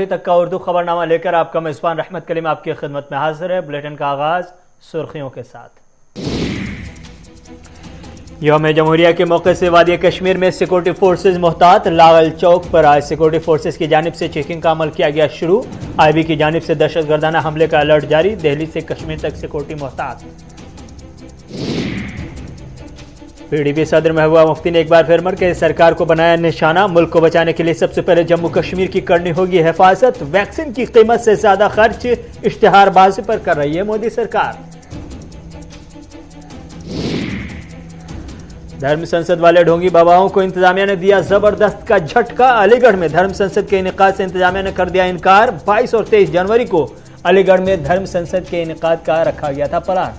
घंटे तक का उर्दू खबरनामा लेकर आपका मेजबान रहमत कलीम आपकी खिदमत में हाजिर है। बुलेटिन का आगाज सुर्खियों के साथ। यौम जमहूरिया के मौके से वादी कश्मीर में सिक्योरिटी फोर्सेज मोहतात। लाल चौक पर आज सिक्योरिटी फोर्सेज की जानिब से चेकिंग का अमल किया गया शुरू। IB की जानिब से दहशतगर्दाना हमले का अलर्ट जारी। दिल्ली से कश्मीर तक सिक्योरिटी मोहतात। PDP सदर महबूबा मुफ्ती ने एक बार फिर मरकज़ी सरकार को बनाया निशाना। मुल्क को बचाने के लिए सबसे पहले जम्मू कश्मीर की करनी होगी हिफाजत। वैक्सीन की कीमत से ज्यादा खर्च इश्तिहारबाजी पर कर रही है मोदी सरकार। धर्म संसद वाले ढोंगी बाबाओं को इंतजामिया ने दिया जबरदस्त का झटका। अलीगढ़ में धर्म संसद के इनेकाद से इंतजामिया ने कर दिया इनकार। 22 और 23 जनवरी को अलीगढ़ में धर्म संसद के इनेकाद का रखा गया था प्लान।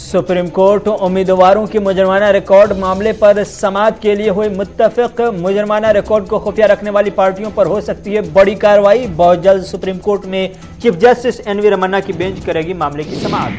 सुप्रीम कोर्ट उम्मीदवारों की मुजरमाना रिकॉर्ड मामले पर समाअत के लिए हुई मुत्तफिक। मुजरमाना रिकॉर्ड को खुफिया रखने वाली पार्टियों पर हो सकती है बड़ी कार्रवाई। बहुत जल्द सुप्रीम कोर्ट में चीफ जस्टिस NV रमन्ना की बेंच करेगी मामले की समाअत।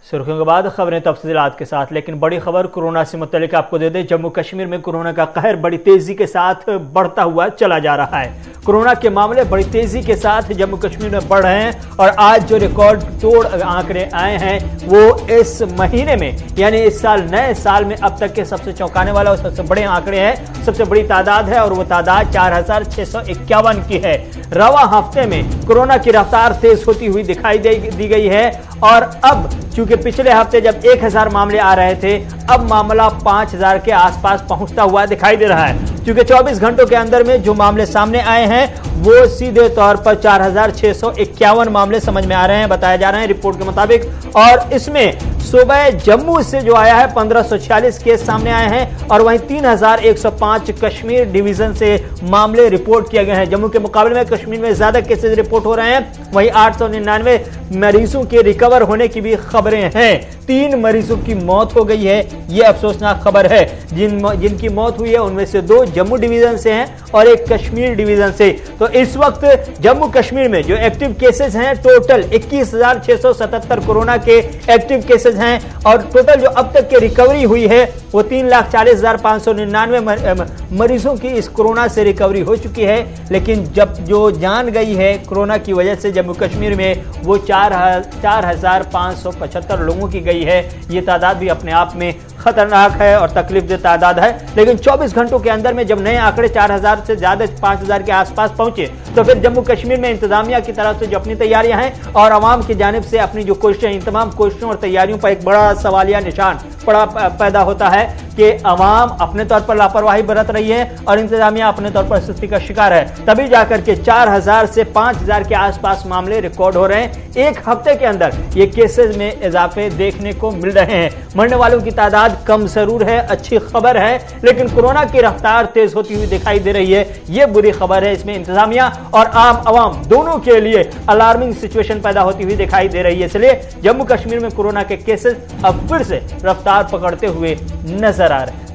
सुर्खियों के बाद खबरें तफसीलात के साथ, लेकिन बड़ी खबर कोरोना से मुतल्लिक आपको दे दें। जम्मू कश्मीर में कोरोना का कहर बड़ी तेजी के साथ बढ़ता हुआ चला जा रहा है। कोरोना के मामले बड़ी तेजी के साथ जम्मू कश्मीर में बढ़ रहे हैं और आज जो रिकॉर्ड तोड़ आंकड़े आए हैं वो इस महीने में यानी इस साल नए साल में अब तक के सबसे चौंकाने वाला और सबसे बड़े आंकड़े हैं। सबसे बड़ी तादाद है और वो तादाद 4651 की है। रवा हफ्ते में कोरोना की रफ्तार तेज होती हुई दिखाई दी गई है और अब चूंकि पिछले हफ्ते जब 1000 मामले आ रहे थे, अब मामला 5000 के आसपास पहुंचता हुआ दिखाई दे रहा है। क्योंकि 24 घंटों के अंदर में जो मामले सामने आए हैं वो सीधे तौर पर 4651 मामले समझ में आ रहे हैं, बताया जा रहे हैं रिपोर्ट के मुताबिक। और इसमें सुबह जम्मू से जो आया है 1546 केस सामने आए हैं और वहीं 3105 कश्मीर डिवीजन से मामले रिपोर्ट किए गए हैं। जम्मू के मुकाबले में कश्मीर में ज्यादा केसेस रिपोर्ट हो रहे हैं। वहीं 899 मरीजों के रिकवर होने की भी खबरें हैं। 3 मरीजों की मौत हो गई है, यह अफसोसनाक खबर है। जिनकी मौत हुई है उनमें से 2 जम्मू डिवीजन से हैं और 1 कश्मीर डिवीजन से। तो इस वक्त जम्मू कश्मीर में जो एक्टिव केसेस हैं टोटल 21,677 कोरोना के एक्टिव केसेस हैं और टोटल जो अब तक की रिकवरी हुई है वो 3,40,599 मरीजों की इस कोरोना से रिकवरी हो चुकी है। लेकिन जब जो जान गई है कोरोना की वजह से जम्मू कश्मीर में वो 4,575 लोगों की गई है। ये तादाद भी अपने आप में खतरनाक है और तकलीफदेह तादाद है। लेकिन 24 घंटों के अंदर में जब नए आंकड़े 4000 से ज्यादा 5000 के आसपास पहुंचे तो फिर जम्मू कश्मीर में इंतजामिया की तरफ से जो अपनी तैयारियां हैं और आवाम की जानिब से अपनी जो कोशिशें, इन तमाम कोशिशों और तैयारियों पर एक बड़ा सवालिया निशान पैदा होता है कि अवाम अपने तौर पर लापरवाही बरत रही है और इंतजामिया अपने तौर पर सुस्ती का शिकार है। तभी जाकर के 4000 से 5000 के आसपास मामले रिकॉर्ड हो रहे हैं। एक हफ्ते के अंदर ये केसेस में इजाफे देखने को मिल रहे हैं। मरने वालों की तादाद कम जरूर है, अच्छी खबर है, लेकिन कोरोना की रफ्तार तेज होती हुई दिखाई दे रही है। ये बुरी खबर है। इसमें इंतजामिया और आम अवाम दोनों के लिए अलार्मिंग सिचुएशन पैदा होती हुई दिखाई दे रही है। इसलिए जम्मू कश्मीर में कोरोना के केसेस अब फिर से रफ्तार पकड़ते हुए नजर आ रहे हैं।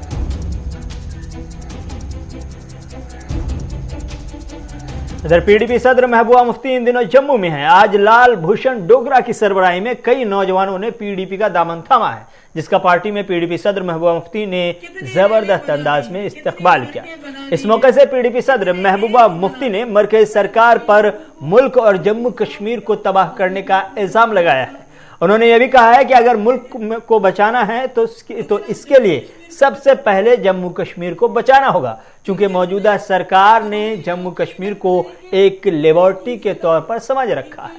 इधर PDP सदर महबूबा मुफ्ती इन दिनों जम्मू में हैं। आज लाल भूषण डोगरा की सरबराही में कई नौजवानों ने PDP का दामन थामा है, जिसका पार्टी में PDP सदर महबूबा मुफ्ती ने जबरदस्त अंदाज में इस्तकबाल किया। इस मौके से PDP सदर महबूबा मुफ्ती ने मरकज़ी सरकार पर मुल्क और जम्मू कश्मीर को तबाह करने का इल्जाम लगाया है। उन्होंने यह भी कहा है कि अगर मुल्क को बचाना है तो इसके लिए सबसे पहले जम्मू कश्मीर को बचाना होगा, क्योंकि मौजूदा सरकार ने जम्मू कश्मीर को एक लेबोरेटरी के तौर पर समझ रखा है।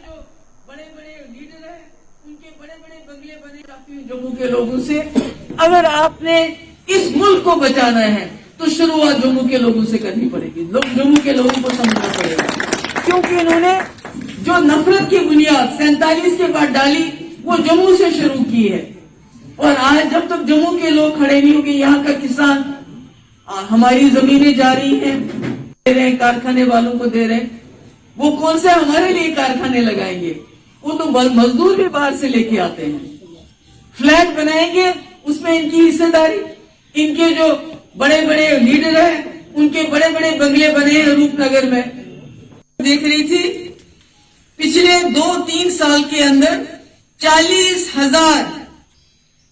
जम्मू के लोगों से अगर आपने इस मुल्क को बचाना है तो शुरुआत जम्मू के लोगों से करनी पड़ेगी। जम्मू के लोगों को समझना पड़ेगा, क्योंकि इन्होंने जो नफरत की बुनियाद 47 के बाद डाली वो जम्मू से शुरू की है। और आज जब तक जम्मू के लोग खड़े नहीं होंगे, यहाँ का किसान, हमारी जमीनें जा रही हैं, दे रहे हैं, कारखाने वालों को दे रहे हैं, वो कौन से हमारे लिए कारखाने लगाएंगे? वो तो मजदूर भी बाहर से लेके आते हैं। फ्लैट बनाएंगे, उसमें इनकी हिस्सेदारी, इनके जो बड़े बड़े लीडर हैं उनके बड़े बड़े बंगले बने हैं रूपनगर में। देख रही थी पिछले 2-3 साल के अंदर 40,000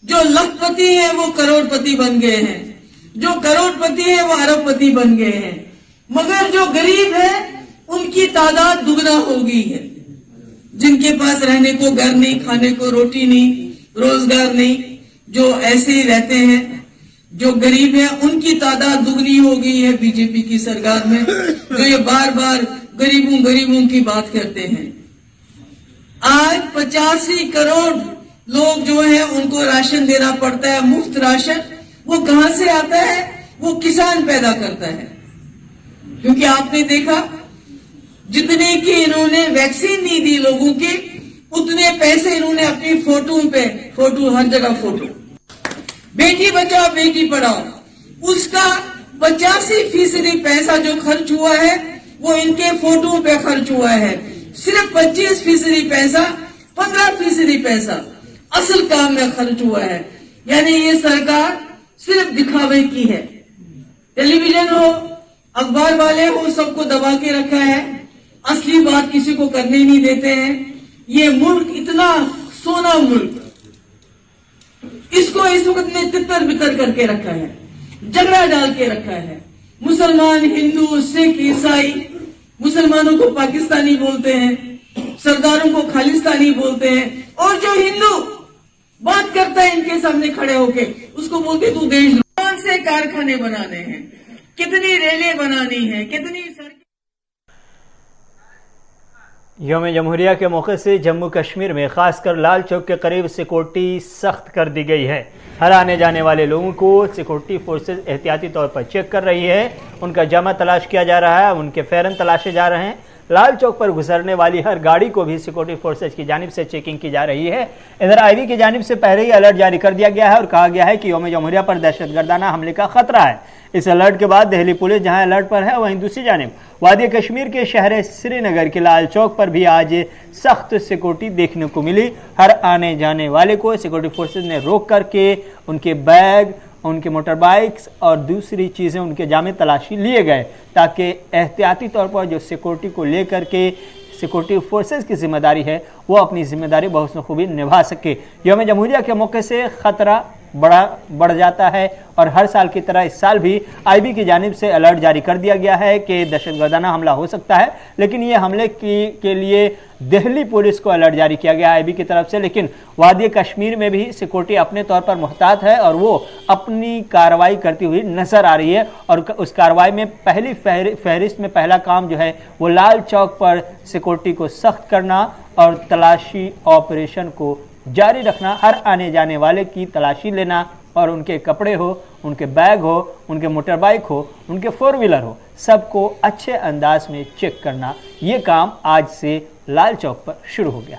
जो लखपति हैं वो करोड़पति बन गए हैं, जो करोड़पति हैं वो अरबपति बन गए हैं, मगर जो गरीब है उनकी तादाद दुगना हो गई है। जिनके पास रहने को घर नहीं, खाने को रोटी नहीं, रोजगार नहीं, जो ऐसे ही रहते हैं, जो गरीब हैं उनकी तादाद दुगनी हो गई है बीजेपी की सरकार में, जो ये बार बार गरीबों की बात करते हैं। आज 85 करोड़ लोग जो है उनको राशन देना पड़ता है, मुफ्त राशन। वो कहां से आता है? वो किसान पैदा करता है। क्योंकि आपने देखा जितने की इन्होंने वैक्सीन नहीं दी लोगों के, उतने पैसे इन्होंने अपनी फोटो हर जगह फोटो, बेटी बचाओ बेटी पढ़ाओ, उसका 85% पैसा जो खर्च हुआ है वो इनके फोटो पे खर्च हुआ है। सिर्फ 25% पैसा, 15% पैसा असल काम में खर्च हुआ है। यानी ये सरकार सिर्फ दिखावे की है। टेलीविजन हो, अखबार वाले हो, सबको दबा के रखा है, असली बात किसी को करने नहीं देते हैं। ये मुल्क इतना सोना मुल्क, इसको इस वक्त ने तितर बितर करके रखा है, झगड़ा डाल के रखा है। मुसलमान, हिंदू, सिख, ईसाई, मुसलमानों को पाकिस्तानी बोलते हैं, सरदारों को खालिस्तानी बोलते हैं, और जो हिंदू बात करता है इनके सामने खड़े होके उसको बोलते तू देश। कौन से कारखाने बनाने हैं, कितनी रेलें बनानी है, कितनी सड़कें। यौम जमहूरिया के मौके से जम्मू कश्मीर में खासकर लाल चौक के करीब सिक्योरिटी सख्त कर दी गई है। हर आने जाने वाले लोगों को सिक्योरिटी फोर्सेज एहतियाती तौर पर चेक कर रही है, उनका जामा तलाश किया जा रहा है, उनके फेरन तलाशे जा रहे हैं। लाल चौक पर गुजरने वाली हर गाड़ी को भी सिक्योरिटी फोर्सेज की जानिब से चेकिंग की जा रही है। इधर आईबी की जानिब से पहले ही अलर्ट जारी कर दिया गया है और कहा गया है कि यौम जमहूरिया पर दहशतगर्दाना हमले का खतरा है। इस अलर्ट के बाद दिल्ली पुलिस जहां अलर्ट पर है, वहीं दूसरी जानिब वादी कश्मीर के शहर श्रीनगर के लाल चौक पर भी आज सख्त सिक्योरिटी देखने को मिली। हर आने जाने वाले को सिक्योरिटी फोर्सेज ने रोक करके उनके बैग, उनके मोटर बाइक्स और दूसरी चीज़ें, उनके जामे तलाशी लिए गए, ताकि एहतियाती तौर पर जो सिक्योरिटी को लेकर के सिक्योरिटी फोर्सेज की जिम्मेदारी है वो अपनी जिम्मेदारी बहुत खूबी निभा सके। यौम जमहूरिया के मौके से खतरा बढ़ जाता है और हर साल की तरह इस साल भी आईबी की जानिब से अलर्ट जारी कर दिया गया है कि दहशतगर्दाना हमला हो सकता है। लेकिन ये हमले के लिए दिल्ली पुलिस को अलर्ट जारी किया गया आईबी की तरफ से, लेकिन वादी कश्मीर में भी सिक्योरिटी अपने तौर पर मुहतात है और वो अपनी कार्रवाई करती हुई नजर आ रही है। और उस कार्रवाई में पहली फहरिस्त में पहला काम जो है वो लाल चौक पर सिक्योरिटी को सख्त करना और तलाशी ऑपरेशन को जारी रखना, हर आने जाने वाले की तलाशी लेना और उनके कपड़े हो, उनके बैग हो, उनके मोटर बाइक हो, उनके फोर व्हीलर हो, सबको अच्छे अंदाज में चेक करना, ये काम आज से लाल चौक पर शुरू हो गया।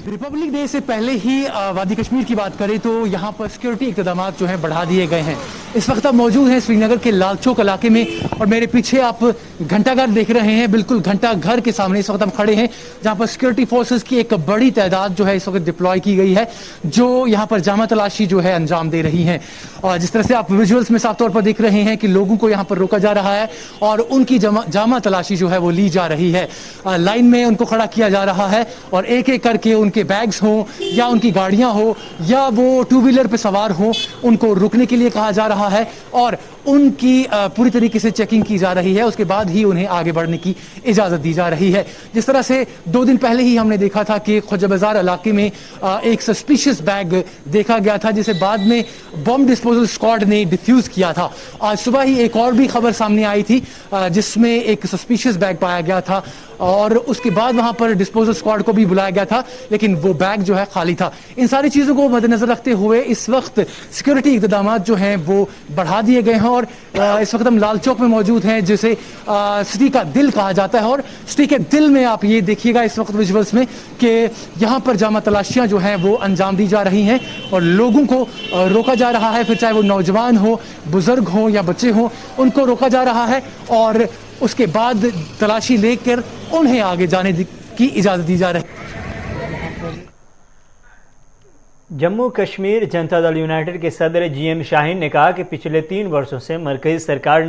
रिपब्लिक डे से पहले ही वादी कश्मीर की बात करें तो यहाँ पर सिक्योरिटी इक़दाम जो हैं बढ़ा दिए गए हैं। इस वक्त आप मौजूद हैं श्रीनगर के लाल चौक इलाके में और मेरे पीछे आप घंटाघर देख रहे हैं। बिल्कुल घंटाघर के सामने इस वक्त हम खड़े हैं, जहाँ पर सिक्योरिटी फोर्सेस की एक बड़ी तादाद जो है इस वक्त डिप्लॉय की गई है, जो यहाँ पर जामा तलाशी जो है अंजाम दे रही है। और जिस तरह से आप विजुअल्स में साफ तौर पर देख रहे हैं कि लोगों को यहाँ पर रोका जा रहा है और उनकी जामा तलाशी जो है वो ली जा रही है। लाइन में उनको खड़ा किया जा रहा है और एक एक करके उनके बैग्स हो या उनकी गाड़ियां हो या वो टू व्हीलर पे सवार हो, उनको रुकने के लिए कहा जा रहा है और उनकी पूरी तरीके से चेकिंग की जा रही है। उसके बाद ही उन्हें आगे बढ़ने की इजाजत दी जा रही है। जिस तरह से 2 दिन पहले ही हमने देखा था कि ख्वाजा बाजार इलाके में एक सस्पिशियस बैग देखा गया था, जिसे बाद में बम डिस्पोजल स्क्वाड ने डिफ्यूज किया था। आज सुबह ही एक और भी खबर सामने आई थी जिसमें एक सस्पिशियस बैग पाया गया था और उसके बाद वहां पर डिस्पोजल स्क्वाड को भी बुलाया गया था, लेकिन वो बैग जो है खाली था। इन सारी चीजों को मद्देनजर रखते हुए इस वक्त सिक्योरिटी इक़दाम जो हैं वो बढ़ा दिए गए हैं और इस वक्त हम लाल चौक में मौजूद हैं, जिसे सिटी का दिल कहा जाता है। और सिटी के दिल में आप ये देखिएगा इस वक्त विजुअल्स में कि यहाँ पर जामा तलाशियां जो हैं वो अंजाम दी जा रही हैं और लोगों को रोका जा रहा है, फिर चाहे वो नौजवान हो, बुजुर्ग हो या बच्चे हो, उनको रोका जा रहा है और उसके बाद तलाशी लेकर उन्हें आगे जाने की इजाजत दी जा रही है। जम्मू कश्मीर जनता दल यूनाइटेड के सदर GM शाहीन ने कहा कि पिछले 3 वर्षों से मरकजी सरकार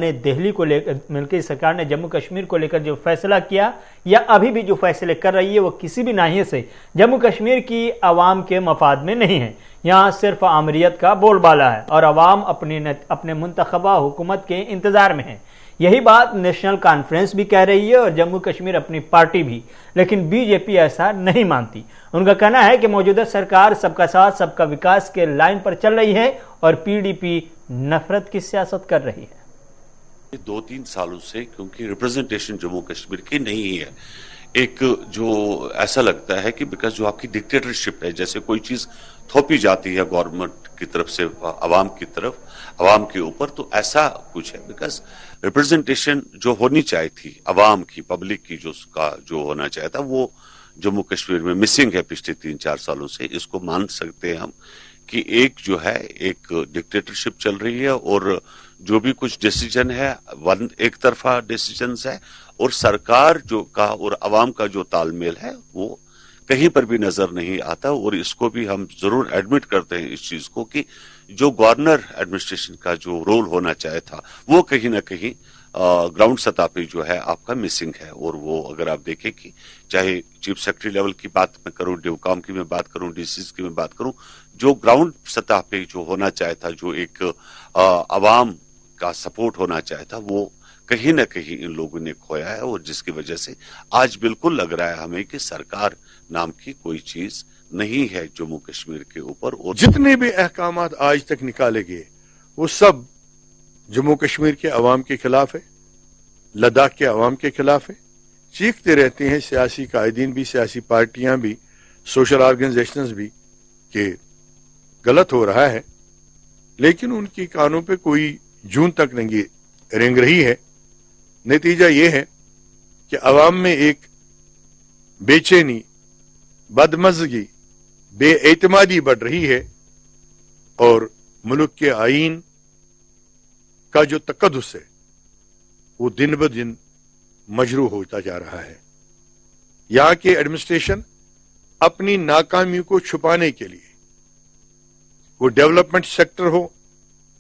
ने जम्मू कश्मीर को लेकर जो फैसला किया या अभी भी जो फैसले कर रही है वो किसी भी नाहिए से जम्मू कश्मीर की आवाम के मफाद में नहीं है। यहाँ सिर्फ आमरीत का बोलबाला है और आवाम अपने मुंतखबा हुकूमत के इंतजार में है। यही बात नेशनल कॉन्फ्रेंस भी कह रही है और जम्मू कश्मीर अपनी पार्टी भी, लेकिन बीजेपी ऐसा नहीं मानती। उनका कहना है कि मौजूदा सरकार सबका साथ सबका विकास के लाइन पर चल रही है और PDP नफरत की सियासत कर रही है। 2-3 सालों से क्योंकि रिप्रेजेंटेशन जम्मू कश्मीर की नहीं है, एक जो ऐसा लगता है कि बिकॉज जो आपकी डिक्टेटरशिप है, जैसे कोई चीज थोपी जाती है गवर्नमेंट की तरफ से अवाम की तरफ, अवाम के ऊपर, तो ऐसा कुछ है। बिकॉज रिप्रेजेंटेशन जो होनी चाहिए थी अवाम की, पब्लिक की, जो होना चाहिए था, वो जम्मू कश्मीर में मिसिंग है पिछले 3-4 सालों से। इसको मान सकते हैं हम कि एक जो है एक डिक्टेटरशिप चल रही है और जो भी कुछ डिसीजन है एक तरफा डिसीजंस है और सरकार जो का और अवाम का जो तालमेल है वो कहीं पर भी नजर नहीं आता। और इसको भी हम जरूर एडमिट करते हैं इस चीज को कि जो गवर्नर एडमिनिस्ट्रेशन का जो रोल होना चाहिए था वो कहीं ना कहीं ग्राउंड सतह पे जो है आपका मिसिंग है। और वो अगर आप देखें कि चाहे चीफ सेक्रेटरी लेवल की बात मैं करूं, डिवकॉम की मैं बात करूं, डीसीज की मैं बात करूं, जो ग्राउंड सतह पे जो होना चाहिए था, जो एक अवाम का सपोर्ट होना चाहिए था, वो कहीं ना कहीं इन लोगों ने खोया है। और जिसकी वजह से आज बिल्कुल लग रहा है हमें कि सरकार नाम की कोई चीज नहीं है जम्मू कश्मीर के ऊपर। और जितने भी अहकामात आज तक निकाले गए वो सब जम्मू कश्मीर के अवाम के खिलाफ है, लद्दाख के अवाम के खिलाफ है। चीखते रहते हैं सियासी कायदीन भी, सियासी पार्टियां भी, सोशल ऑर्गेनाइजेशंस भी कि गलत हो रहा है, लेकिन उनकी कानों पे कोई जून तक नहीं रेंग रही है। नतीजा ये है कि अवाम में एक बेचैनी, बदमज़गी, बेएतमादी बढ़ रही है और मुल्क के आईन का जो तकद्दुस है वो दिन ब दिन मजरू होता जा रहा है। यहां के एडमिनिस्ट्रेशन अपनी नाकामी को छुपाने के लिए, वो डेवलपमेंट सेक्टर हो,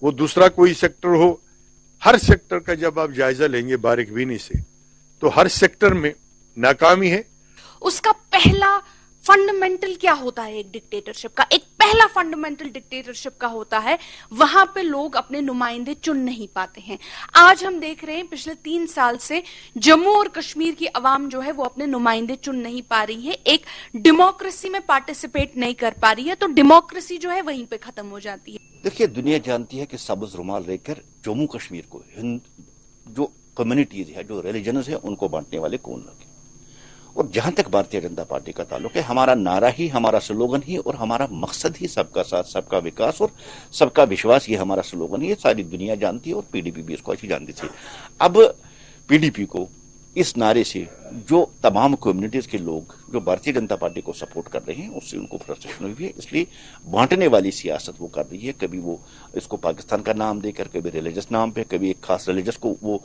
वो दूसरा कोई सेक्टर हो, हर सेक्टर का जब आप जायजा लेंगे बारीकबीनी से तो हर सेक्टर में नाकामी है। उसका पहला फंडामेंटल क्या होता है एक डिक्टेटरशिप का? एक पहला फंडामेंटल डिक्टेटरशिप का होता है वहां पे लोग अपने नुमाइंदे चुन नहीं पाते हैं। आज हम देख रहे हैं पिछले 3 साल से जम्मू और कश्मीर की अवाम जो है वो अपने नुमाइंदे चुन नहीं पा रही है, एक डेमोक्रेसी में पार्टिसिपेट नहीं कर पा रही है, तो डेमोक्रेसी जो है वहीं पे खत्म हो जाती है। देखिए, दुनिया जानती है कि सब्ज रुमाल लेकर जम्मू कश्मीर को जो कम्युनिटीज है, जो रिलीजन्स है, उनको बांटने वाले कौन लोग हैं। और जहां तक भारतीय जनता पार्टी का ताल्लुक है, हमारा नारा ही, हमारा स्लोगन ही और हमारा मकसद ही सबका साथ सबका विकास और सबका विश्वास, ये हमारा स्लोगन ही, ये सारी दुनिया जानती है और पीडीपी भी इसको अच्छी जानती थी। अब पीडीपी को इस नारे से जो तमाम कम्युनिटीज के लोग जो भारतीय जनता पार्टी को सपोर्ट कर रहे हैं उससे उनको फ्रस्ट्रेशन हुई है, इसलिए बांटने वाली सियासत वो कर रही है। कभी वो इसको पाकिस्तान का नाम देकर, कभी रिलीजियस नाम पे, कभी एक खास रिलीजियस को वो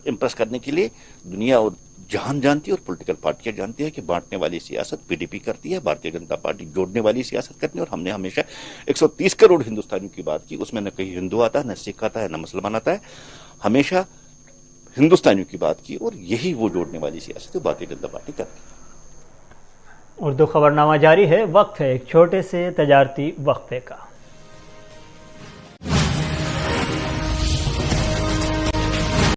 इम्प्रेस करने के लिए दुनिया और जहान जानती है और पॉलिटिकल पार्टियां जानती है कि बांटने वाली सियासत पीडीपी करती है, भारतीय जनता पार्टी जोड़ने वाली सियासत करती है। और हमने हमेशा 130 करोड़ हिंदुस्तानियों की बात की, उसमें न कहीं हिंदू आता है, न सिख आता है, न मुसलमान आता है, हमेशा हिंदुस्तानियों की बात की और यही वो जोड़ने वाली सियासत है भारतीय जनता पार्टी करती है। उर्दू खबरनामा जारी है, वक्त है एक छोटे से तजारती वक्फे का।